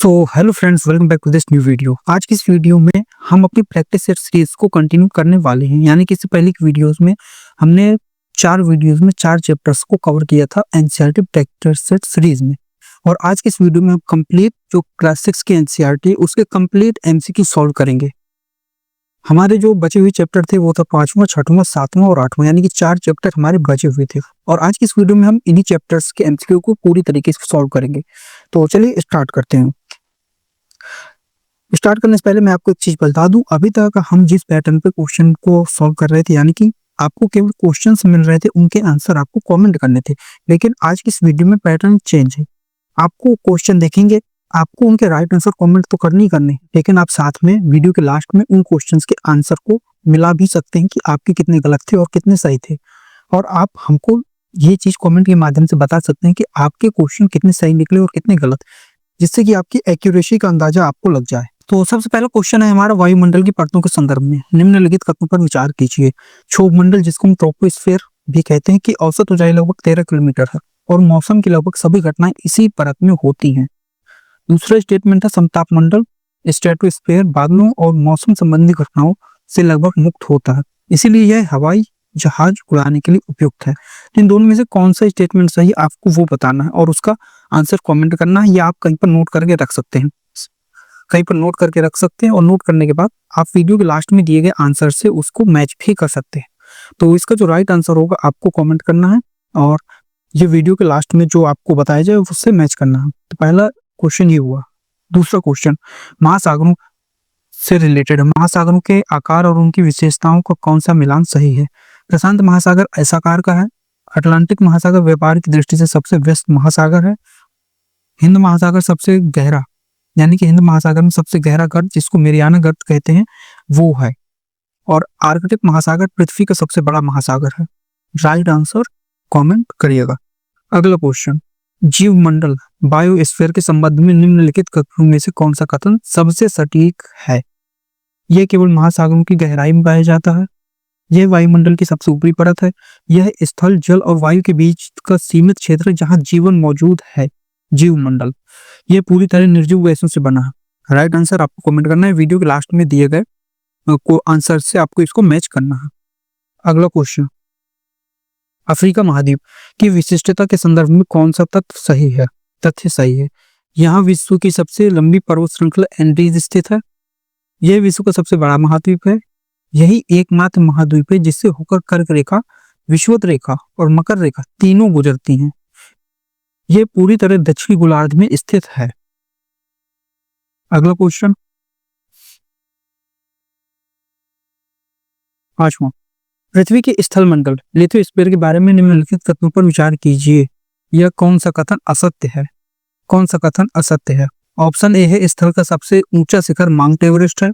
तो hello friends, welcome back to this new video. आज की इस वीडियो में हम अपनी प्रैक्टिस सेट सीरीज को कंटिन्यू करने वाले हैं। यानी कि इससे पहले की वीडियोस में हमने 4 वीडियोस में 4 चैप्टर्स को कवर किया था एनसीईआरटी प्रैक्टिस सेट सीरीज में। और आज की इस वीडियो में हम कंप्लीट जो क्लास 6 की एनसीईआरटी उसके कंप्लीट एमसीक्यू सॉल्व करेंगे। हमारे जो बचे हुए चैप्टर थे वो था 5वां, 6वां, 7वां और 8वां, यानी कि 4 चैप्टर हमारे बचे हुए थे। और आज की इस वीडियो में हम इन्हीं चैप्टर्स के एमसीक्यू को पूरी तरीके से सॉल्व करेंगे। तो चलिए स्टार्ट करते हैं। स्टार्ट करने से पहले मैं आपको एक चीज बता दूं, अभी तक हम जिस पैटर्न पे क्वेश्चन को सॉल्व कर रहे थे, यानी कि आपको केवल क्वेश्चंस मिल रहे थे, उनके आंसर आपको कमेंट करने थे। लेकिन आज की इस वीडियो में पैटर्न चेंज है। आपको क्वेश्चन देखेंगे, आपको उनके राइट आंसर कमेंट तो करने ही करने, लेकिन आप साथ में वीडियो के लास्ट में उन क्वेश्चंस के आंसर को मिला भी सकते हैं कि आपके कितने गलत थे और कितने सही थे। और आप हमको ये चीज कमेंट के माध्यम से बता सकते हैं कि आपके क्वेश्चन कितने सही निकले और कितने गलत, जिससे कि आपकी एक्यूरेसी का अंदाजा आपको लग जाए। तो सबसे पहला क्वेश्चन है हमारा, वायुमंडल की परतों के संदर्भ में निम्नलिखित कथनों पर विचार कीजिए। क्षोभमंडल, जिसको हम ट्रोपोस्फेयर भी कहते हैं, की औसत ऊंचाई लगभग 13 किलोमीटर है और मौसम की लगभग सभी घटनाएं इसी परत में होती हैं। दूसरा स्टेटमेंट है, समताप मंडल स्ट्रेटोस्फेयर बादलों और मौसम संबंधी घटनाओं से लगभग मुक्त होता है, इसीलिए यह हवाई जहाज उड़ाने के लिए उपयुक्त है। इन दोनों में से कौन सा स्टेटमेंट सही, आपको वो बताना है और उसका आंसर कमेंट करना है, या आप कहीं पर नोट करके रख सकते हैं। कहीं पर नोट करके रख सकते हैं और नोट करने के बाद आप वीडियो के लास्ट में दिए गए आंसर से उसको मैच भी कर सकते हैं। तो इसका जो राइट आंसर होगा आपको कमेंट करना है और ये वीडियो के लास्ट में जो आपको बताया जाए उससे मैच करना है। तो पहला क्वेश्चन ये हुआ। दूसरा क्वेश्चन महासागरों से रिलेटेड है। महासागरों के आकार और उनकी विशेषताओं का कौन सा मिलान सही है? प्रशांत महासागर ऐसाकार का है। अटलांटिक महासागर व्यापार की दृष्टि से सबसे व्यस्त महासागर है। हिंद महासागर सबसे गहरा, यानी कि हिंद महासागर में सबसे गहरा गर्त, जिसको मेरियाना गर्त कहते हैं, वो है। और आर्कटिक महासागर पृथ्वी का सबसे बड़ा महासागर है। राइट आंसर कमेंट करिएगा। अगला क्वेश्चन, जीवमंडल बायोस्फीयर के संबंध में निम्नलिखित कथनों में से कौन सा कथन सबसे सटीक है? यह केवल महासागरों की गहराई में पाया जाता है। यह वायुमंडल की सबसे ऊपरी परत है। यह स्थल, जल और वायु के बीच का सीमित क्षेत्र जहां जीवन मौजूद है। जीवमंडल यह पूरी तरह निर्जीव गैसों से बना है। राइट आंसर आपको कमेंट करना है। वीडियो के लास्ट में दिए गए को आंसर से आपको इसको मैच करना है। अगला क्वेश्चन, अफ्रीका महाद्वीप की विशिष्टता के संदर्भ में कौन सा तथ्य सही है? यहाँ विश्व की सबसे लंबी पर्वत श्रृंखला एंडीज स्थित है। यह विश्व का सबसे बड़ा महाद्वीप है। यही एकमात्र महाद्वीप है जिससे होकर कर्क रेखा, विषुवत रेखा और मकर रेखा तीनों गुजरती हैं। यह पूरी तरह दक्षिणी गोलार्ध में स्थित है। अगला क्वेश्चन, 5वां, पृथ्वी के स्थल मंडल लिथोस्फीयर के बारे में निम्नलिखित कथनों पर विचार कीजिए। यह कौन सा कथन असत्य है? कौन सा कथन असत्य है? ऑप्शन ए है, स्थल का सबसे ऊंचा शिखर माउंट एवरेस्ट है,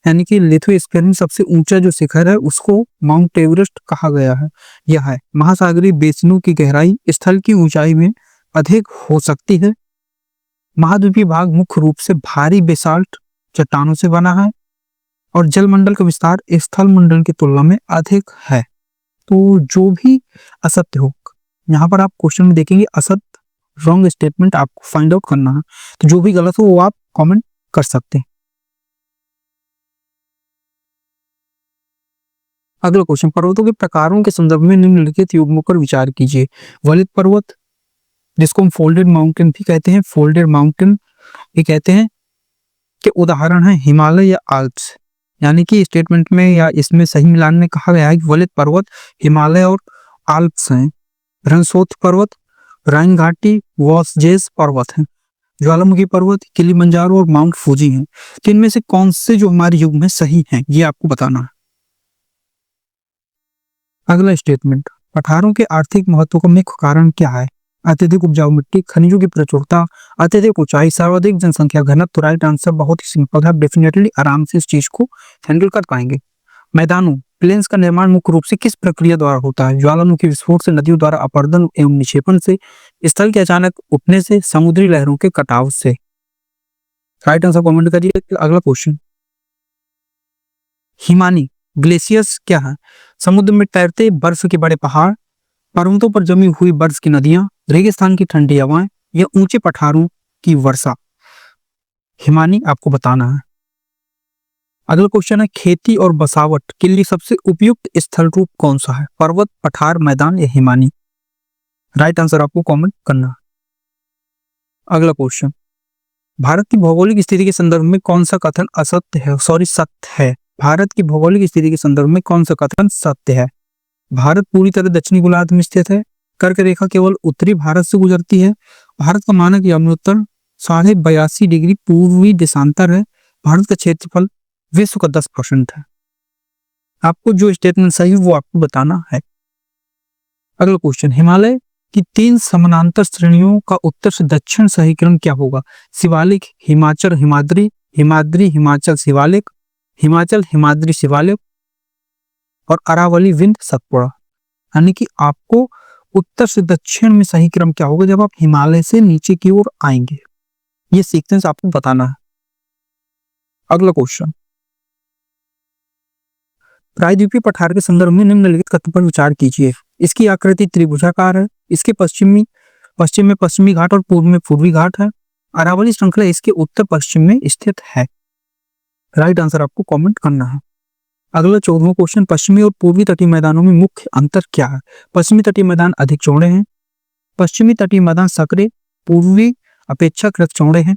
यानी कि लिथोस्फीयर में सबसे ऊंचा जो शिखर है उसको माउंट एवरेस्ट कहा गया है। यह है, महासागरीय बेसिनों की गहराई स्थल की ऊंचाई में अधिक हो सकती है। महाद्वीपीय भाग मुख्य रूप से भारी बेसाल्ट चट्टानों से बना है और जलमंडल का विस्तार स्थल मंडल की तुलना में अधिक है। तो जो भी असत्य हो, यहाँ पर आप क्वेश्चन में देखेंगे असत्य, रॉन्ग स्टेटमेंट आपको फाइंड आउट करना है। तो जो भी गलत हो वो आप कमेंट कर सकते हैं। अगला क्वेश्चन, पर्वतों के प्रकारों के संदर्भ में निम्नलिखित युग्मों पर विचार कीजिए। वलित पर्वत, जिसको हम फोल्डेड माउंटेन भी कहते हैं, फोल्डेड माउंटेन ये कहते हैं, के उदाहरण है हिमालय या आल्प्स। यानी कि स्टेटमेंट में या इसमें सही मिलान में कहा गया है कि वलित पर्वत हिमालय और आल्प्स हैं। रनसोथ पर्वत, राइन घाटी, वॉसजेस पर्वत हैं। ज्वालामुखी पर्वत, किलिमंजारो और माउंट फूजी हैं। तो इनमें से कौन से जो हमारे युग में सही हैं, ये आपको बताना है। अगला स्टेटमेंट, पठारों के आर्थिक महत्व का मुख्य कारण क्या है? अत्यधिक उपजाऊ मिट्टी, खनिजों की प्रचुरता, अत्यधिक ऊंचाई, सर्वाधिक जनसंख्या घनत्व। तो राइट आंसर बहुत ही सिंपल है, डेफिनेटली आराम से इस चीज को हैंडल कर पाएंगे। मैदानों प्लेन्स का निर्माण मुख्य रूप से किस प्रक्रिया द्वारा होता है? ज्वालामुखी विस्फोट से, नदियों द्वारा अपरदन एवं निक्षेपण से, स्थल के अचानक उठने से, समुद्री लहरों के कटाव से। राइट आंसर कमेंट करिए। अगला क्वेश्चन, हिमानी ग्लेशियर्स क्या है? समुद्र में तैरते बर्फ के बड़े पहाड़, पर्वतों पर जमी हुई बर्फ की नदियां, रेगिस्तान की ठंडी हवाएं या ऊंचे पठारों की वर्षा। हिमानी आपको बताना है। अगला क्वेश्चन है, खेती और बसावट के लिए सबसे उपयुक्त स्थल रूप कौन सा है? पर्वत, पठार, मैदान या हिमानी? राइट आंसर आपको कमेंट करना है। अगला क्वेश्चन, भारत की भौगोलिक स्थिति के संदर्भ में कौन सा कथन असत्य है? सत्य है। भारत की भौगोलिक स्थिति के संदर्भ में कौन सा कथन सत्य है? भारत पूरी तरह दक्षिणी गोलार्ध में स्थित है। कर्क रेखा केवल उत्तरी भारत से गुजरती है। भारत का मानक यमुनोत्तर 82.5 डिग्री पूर्वी देशांतर है। भारत का क्षेत्रफल विश्व का 10% है। आपको जो स्टेटमेंट सही है वो आपको बताना है। अगला क्वेश्चन, हिमालय की 3 समानांतर श्रेणियों का उत्तर से दक्षिण सही क्रम क्या होगा? शिवालिक, हिमाचल हिमाद्री, हिमाद्री हिमाचल शिवालिक, हिमाचल हिमाद्री शिवालिक और अरावली विंध्य सतपुड़ा। यानी कि आपको उत्तर से दक्षिण में सही क्रम क्या होगा जब आप हिमालय से नीचे की ओर आएंगे, ये सीक्वेंस आपको बताना है। अगला क्वेश्चन, प्रायद्वीपीय पठार के संदर्भ में निम्नलिखित कथन पर विचार कीजिए। इसकी आकृति त्रिभुजाकार है। इसके पश्चिम में पश्चिमी घाट और पूर्व में पूर्वी घाट है। अरावली श्रृंखला इसके उत्तर पश्चिम में स्थित है। राइट आंसर आपको कमेंट करना है। अगला 14वां क्वेश्चन, पश्चिमी और पूर्वी तटीय मैदानों में मुख्य अंतर क्या है? पश्चिमी तटीय मैदान अधिक चौड़े हैं। पश्चिमी तटीय मैदान संकरे, पूर्वी अपेक्षाकृत चौड़े हैं।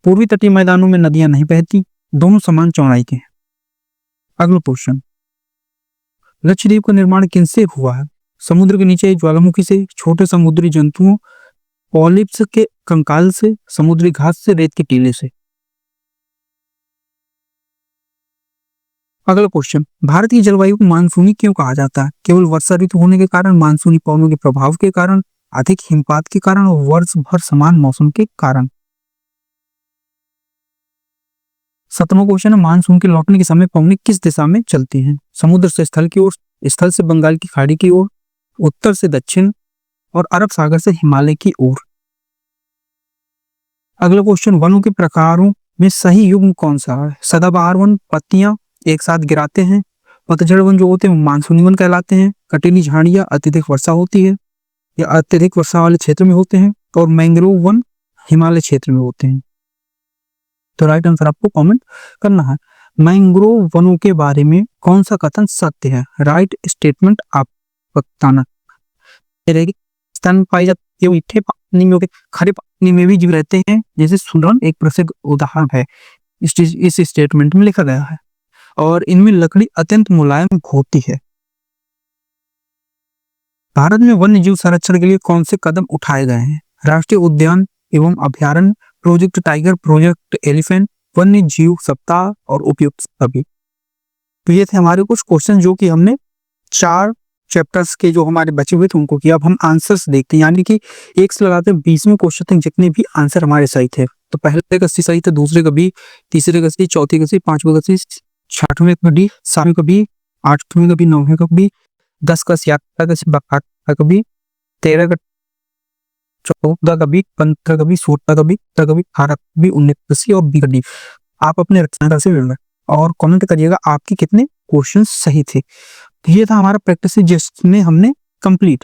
पूर्वी तटीय मैदानों में नदियां नहीं बहती। दोनों समान चौड़ाई के हैं। अगला क्वेश्चन, लक्षद्वीप का निर्माण किनसे हुआ है? समुद्र के नीचे ज्वालामुखी से, छोटे समुद्री जंतुओं पॉलिप्स के कंकाल से, समुद्री घास से, रेत के टीले से। अगला क्वेश्चन, भारत की जलवायु को मानसूनी क्यों कहा जाता है? केवल वर्षा ऋतु होने के कारण, मानसूनी पवनों के प्रभाव के कारण, अधिक हिमपात के कारण और वर्ष भर समान मौसम के कारण। 7वां क्वेश्चन है, मानसून के लौटने के समय पवनें किस दिशा में चलती हैं? समुद्र से स्थल की ओर, स्थल से बंगाल की खाड़ी की ओर, उत्तर से दक्षिण और अरब सागर से हिमालय की ओर। अगला क्वेश्चन, वनों के प्रकारों में सही युग्म कौन सा है? सदाबहार वन पत्तियां एक साथ गिराते हैं। पतझड़ वन जो होते हैं मानसूनी वन कहलाते हैं। कटीली झाड़ियां अत्यधिक वर्षा होती है या अत्यधिक वर्षा वाले क्षेत्र में होते हैं। और मैंग्रोव वन हिमालय क्षेत्र में होते हैं। तो राइट आंसर आपको कमेंट करना है। मैंग्रोव वनों के बारे में कौन सा कथन सत्य है? राइट स्टेटमेंट आप बताना। स्तनपायी जाति मीठे पानी में, खरे पानी में भी जीव रहते हैं, जैसे सुरन एक प्रसिद्ध उदाहरण है। इस स्टेटमेंट में लिखा गया है। और इनमें लकड़ी अत्यंत मुलायम होती है। भारत में वन्य जीव संरक्षण के लिए कौन से कदम उठाए गए हैं? राष्ट्रीय उद्यान एवं अभ्यारण्य, प्रोजेक्ट टाइगर, प्रोजेक्ट एलिफेंट, वन्य जीव सप्ताह और उपयुक्त सभी। तो ये थे हमारे कुछ क्वेश्चन जो कि हमने 4 चैप्टर्स के जो हमारे बचे हुए थे उनको किया। अब हम आंसर्स देखते हैं, यानी कि 1 से लगाते 20वें क्वेश्चन तक जितने भी आंसर हमारे सही थे। तो पहले का सही था, दूसरे का भी, तीसरे का सही, चौथे का सही, 5वें का सही, 6वें का भी, 7वें का भी, 8वें का भी, 9वें का भी, 10 का, 11 का, 12 का भी, 13 का, 14 का भी, 15 का भी, 16 का भी, 17 का भी, 18 का भी, 19 का सी और 20 का डी। आप अपने रचना से मिल रहे और कमेंट करिएगा आपके कितने क्वेश्चन सही थे। ये था हमारा प्रैक्टिस जिसमें हमने कंप्लीट